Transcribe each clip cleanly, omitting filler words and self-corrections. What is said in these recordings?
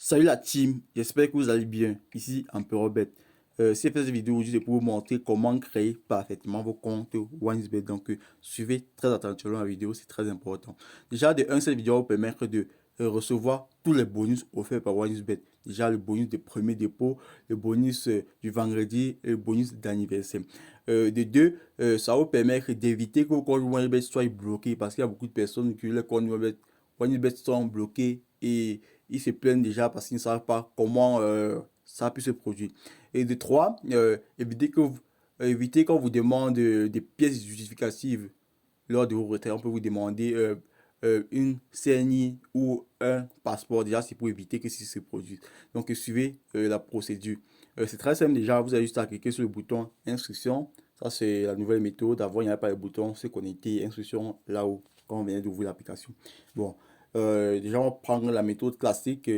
Salut la team, j'espère que vous allez bien. Ici Empereur Bet. Si cette vidéo aujourd'hui, c'est pour vous montrer comment créer parfaitement vos comptes OneXBet. Donc, suivez très attentivement la vidéo, c'est très important. Déjà, de un, cette vidéo va vous permettre de recevoir tous les bonus offerts par OneXBet. Déjà, le bonus de premier dépôt, le bonus du vendredi et le bonus d'anniversaire. De deux, ça va vous permettre d'éviter que vos comptes OneXBet soient bloqués parce qu'il y a beaucoup de personnes qui les comptes OneXBet sont bloqués et ils se plaignent déjà parce qu'ils ne savent pas comment ça a pu se produire. Et de trois, évitez qu'on vous demande des pièces justificatives lors de vos retraits. On peut vous demander une CNI ou un passeport. Déjà, c'est pour éviter que ceci se produise. Donc, suivez la procédure. C'est très simple déjà. Vous avez juste à cliquer sur le bouton instruction. Ça, c'est la nouvelle méthode. Avant, il n'y avait pas le bouton se connecter, instruction là-haut, quand on venait d'ouvrir l'application. Bon, déjà, on va prendre la méthode classique.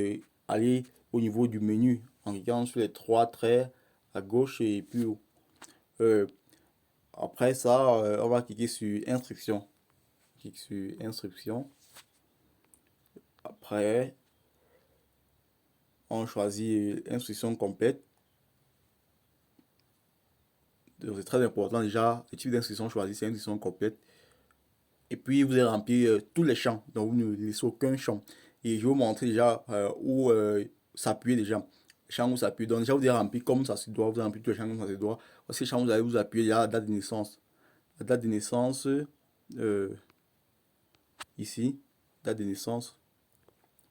Aller au niveau du menu en cliquant sur les trois traits à gauche et puis haut. Après ça, on va cliquer sur instruction. Clique sur instruction. Après, on choisit instruction complète. C'est très important déjà, le type d'instruction choisi, c'est instruction complète. Et puis, vous allez remplir tous les champs, donc vous ne laissez aucun champ. Et je vais vous montrer déjà où s'appuyer déjà. Champ où s'appuyer. Donc, déjà, vous allez remplir comme ça se doit, vous allez remplir tous les champs comme ça se doit. Parce que champ, vous allez vous appuyer déjà la date de naissance. La date de naissance, ici, date de naissance.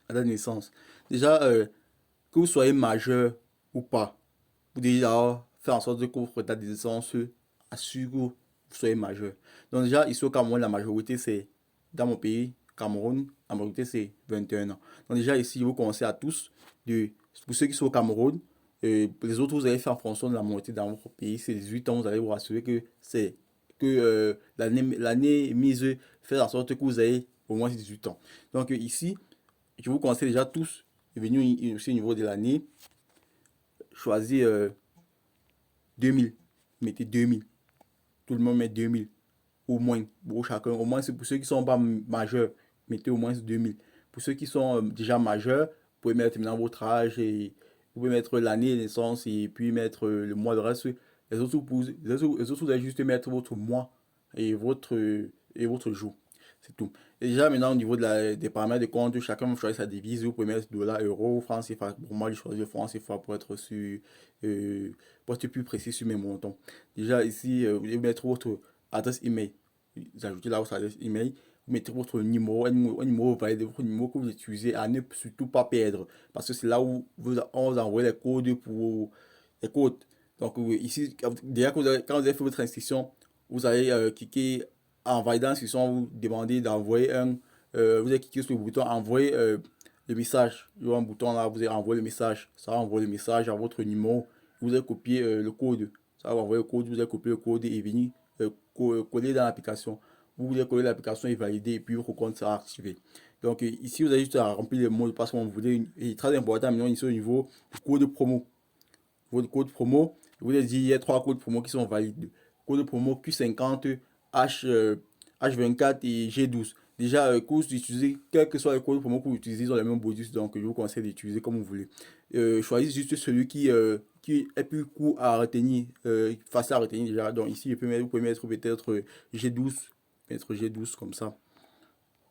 La date de naissance. Déjà, que vous soyez majeur ou pas, vous devez faire en sorte que votre date de naissance assure que vous soyez majeur. Donc déjà, ici au Cameroun, la majorité c'est, dans mon pays, Cameroun, la majorité c'est 21 ans. Donc déjà ici, vous commencez à tous, pour ceux qui sont au Cameroun, les autres vous allez faire en fonction de la majorité dans votre pays, c'est 18 ans, vous allez vous rassurer que c'est que l'année mise fait en sorte que vous ayez au moins 18 ans. Donc ici, je vous conseille déjà tous de venir aussi au niveau de l'année, choisir 2000, mettez 2000, tout le monde met 2000, au moins, pour chacun, au moins c'est pour ceux qui sont pas majeurs, mettez au moins 2000. Pour ceux qui sont déjà majeurs, vous pouvez mettre maintenant votre âge et vous pouvez mettre l'année de naissance et puis mettre le mois de reste. Les autres, vous allez juste mettre votre mois et votre jour. C'est tout. Et déjà, maintenant, au niveau des paramètres de compte, chacun va choisir sa devise. Vous pouvez mettre dollar, euro, franc CFA. Pour moi, je choisis le franc CFA pour être plus précis sur mes montants. Déjà, ici, vous allez mettre votre adresse email. Vous ajoutez là votre adresse email. Vous mettez votre numéro, un numéro valide, votre numéro que vous utilisez à ne surtout pas perdre. Parce que c'est là où on vous envoie les codes pour les codes. Donc, ici, déjà, quand vous avez fait votre inscription, vous allez cliquer en validant l'inscription, vous demandez d'envoyer vous allez cliquer sur le bouton envoyer le message. Il y a un bouton là, vous allez envoyer le message. Ça va envoyer le message à votre numéro. Vous allez copier le code. Ça va envoyer le code, vous allez copier le code et venir coller dans l'application. Vous voulez coller l'application et valider et puis votre compte sera activé. Donc ici, vous avez juste à remplir le mot de passe comme vous voulez. Et très important, maintenant ici au niveau du code promo. Votre code promo, je vous ai dit, il y a trois codes promo qui sont valides. Code promo Q50, H24 et G12. Déjà, que vous utilisez, quel que soit le code promo que vous utilisez, ils ont les mêmes bonus, donc je vous conseille d'utiliser comme vous voulez. Choisissez juste celui qui est plus court à retenir, facile à retenir déjà. Donc ici, vous pouvez mettre peut-être G12, mettre G12 comme ça.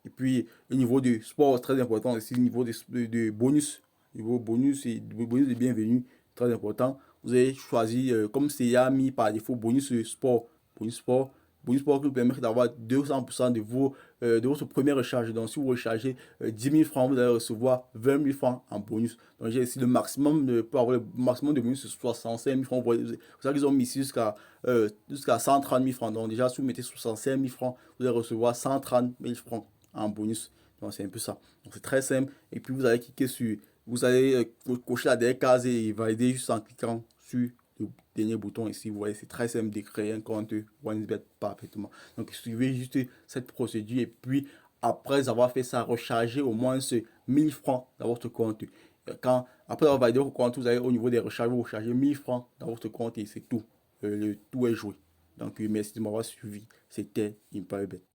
Et puis, le niveau de sport, très important aussi, le niveau de bonus. Niveau bonus et bonus de bienvenue, très important. Vous avez choisi, comme c'est mis par défaut, bonus sport. Bonus sport. Bonus sport qui vous permet d'avoir 200% de votre première recharge. Donc, si vous rechargez 10 000 francs, vous allez recevoir 20 000 francs en bonus. Donc, j'ai ici le maximum pour avoir le maximum de bonus, c'est 65 000 francs. Vous savez qu'ils ont mis ici jusqu'à 130 000 francs. Donc, déjà, si vous mettez 65 000 francs, vous allez recevoir 130 000 francs en bonus. Donc c'est un peu ça. Donc c'est très simple. Et puis vous allez cliquer sur, vous allez cocher la dernière case et valider juste en cliquant sur le dernier bouton ici. Vous voyez, c'est très simple de créer un compte OneXBet parfaitement. Donc suivez juste cette procédure et puis après avoir fait ça, recharger au moins 1000 francs dans votre compte. Après avoir validé votre compte, vous allez au niveau des recharges, vous rechargez 1000 francs dans votre compte et c'est tout. Le tout est joué. Donc merci de m'avoir suivi. C'était Empereur Bet.